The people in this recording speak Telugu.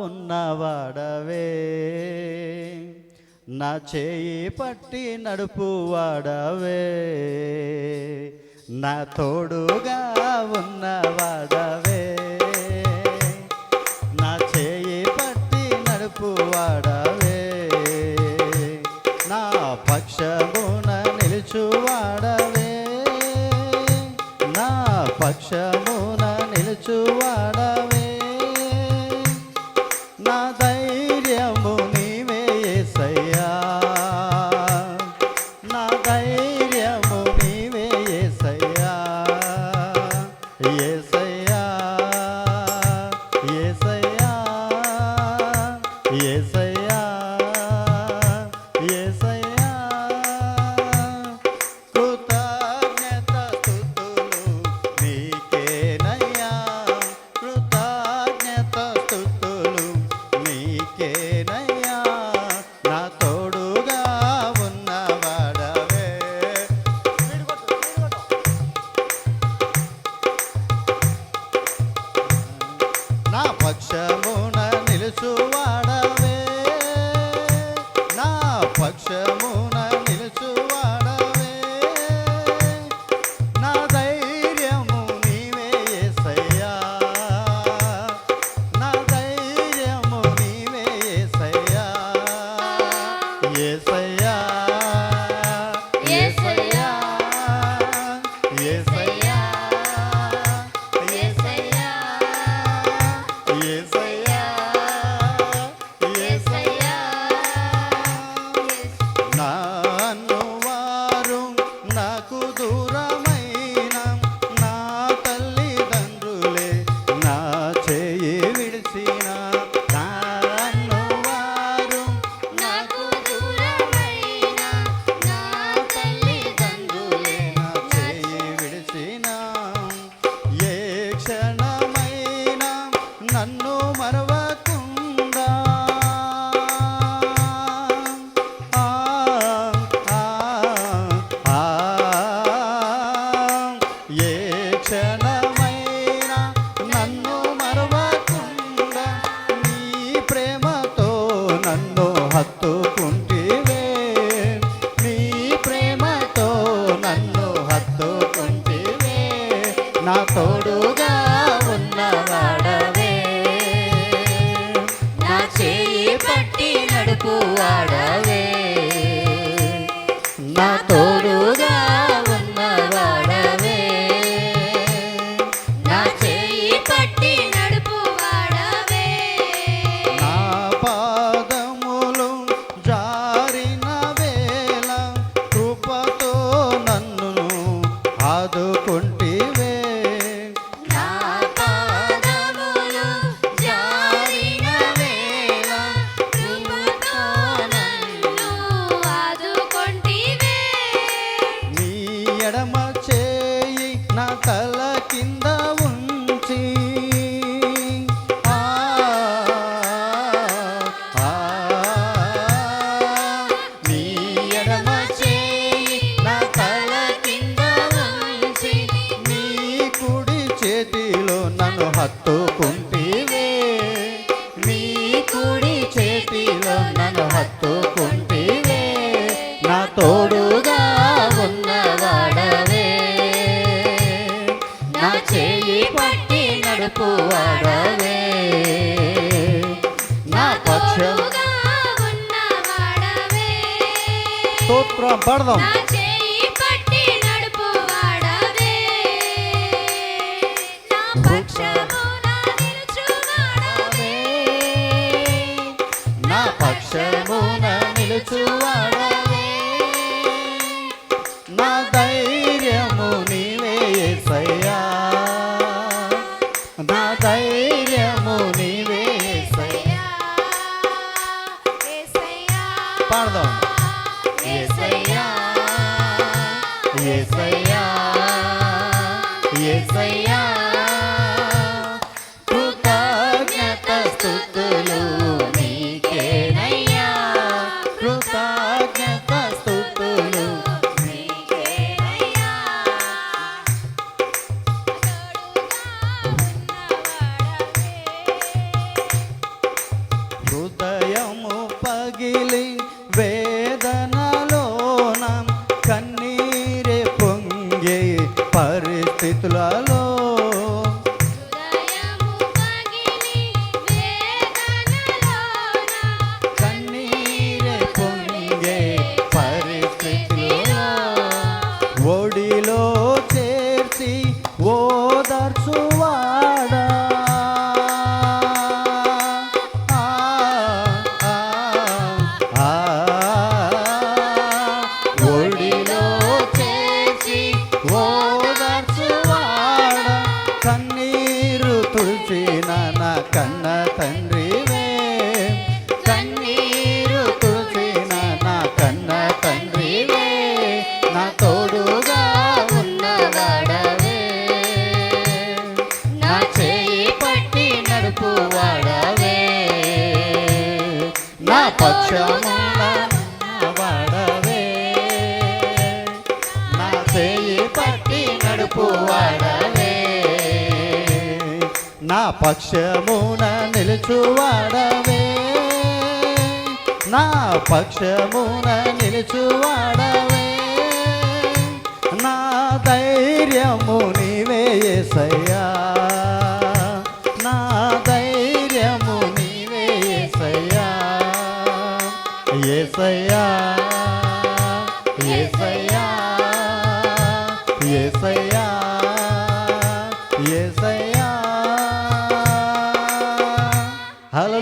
ఉన్నవాడవే నా చేయి పట్టి నడుపువాడవే నా తోడుగా ఉన్నవాడవే నా చేయి పట్టి నడుపువాడవే నా పక్షమున నిలుచువాడవే నా పక్షమున నిలుచువాడవే నా ధైర్యము నీవే యేసయ్యా నా ధైర్యము నీవే యేసయ్యా యేసయ్యా యేసయ్యా యేసయ్యా యేసయ్యా కృతజ్ఞత స్తుతులు నీకేనయ్యా కృతజ్ఞత స్తుతులు నీకేనయ్యా నా తోడుగా ఉన్నవాడవే నా పక్షమున నిలుచువాడవే నా పక్షమున నిలుచువాడవే నా ధైర్యము నీవే యేసయ్యా నా ధైర్యము నీవే యేసయ్యా యేసయ్యా యేసయ్యా యేసయ్యా యేసయ్యా యేసయ్యా యేసయ్యా నన్ను వారు నాకు దూరమైన నా తల్లిదండ్రులే నా చేయి విడిచిన నన్ను వారు నాకు దూరమైన నా తల్లిదండ్రులే నా చేయి విడిచిన ఏ క్షణమైనా నన్ను మరవకుండా ఆ, ఆ, ఆ, ఏ క్షణమైనా నన్ను మరవకుండా నీ ప్రేమతో నన్ను హత్తుకుంటివే నీ ప్రేమతో నన్ను హత్తుకుంటివే నా తోడుగా ఉన్నవాడవే నా చేయి పట్టి నడుపువాడవే నా తోడుగా ఉన్నవాడవే నా చేయి పట్టి నడుపువాడవే నా పాదములు జారిన వేళ కృపతో నన్ను ఆదుకుంటివే నా పాదములు జారిన వేళ కృపతో నన్ను ఆదుకొంటివే నీ ఎడమ చేయి నా తల కింద ఉంచి ఆ, ఆ, నీ ఎడమ చేయి నా తల కింద ఉంచి నీ కుడి చేతిలో నన్ను హత్తుకుంటివే నీ కుడి చేతిలో నన్ను హత్తుకుంటివే నా తోడుగా ఉన్నవాడవే నా చేయి పట్టి నడుపువాడవే నా పక్షం తోడుగా ఉన్నవాడవే స్తోత్రం పడదాం నా చేయి పట్టి నడుపువాడవే నా పక్షమున నిలుచువాడవే నా పక్షమున నిలుచువాడవే నా ధైర్యము నీవే యేసయ్యా నా ధైర్యము నీవే యేసయ్యా యేసయ్యా పాడదాం యేసయ్యా యేసయ్యా యేసయ్యా కృతజ్ఞత స్తుతులు నీకేనయ్యా కృతజ్ఞత స్తుతులు నీకేనయ్యా తోడుగా ఉన్నవాడవే తండ్రివే కన్నీరు తుడిచిన నా కన్న తండ్రివే నా తోడుగా ఉన్నవాడవే నా చేయి పట్టి నడుపువాడవే నా పక్షమున ఉన్నవాడవే నా చేయి పట్టి నడుపువాడవే నా పక్షమున నిలుచువాడవే నా పక్షమున నిలుచువాడవే నా ధైర్యము నీవే యేసయ్యా నా ధైర్యము నీవే యేసయ్యా యేసయ్యా యేసయ్యా యేసయ్యా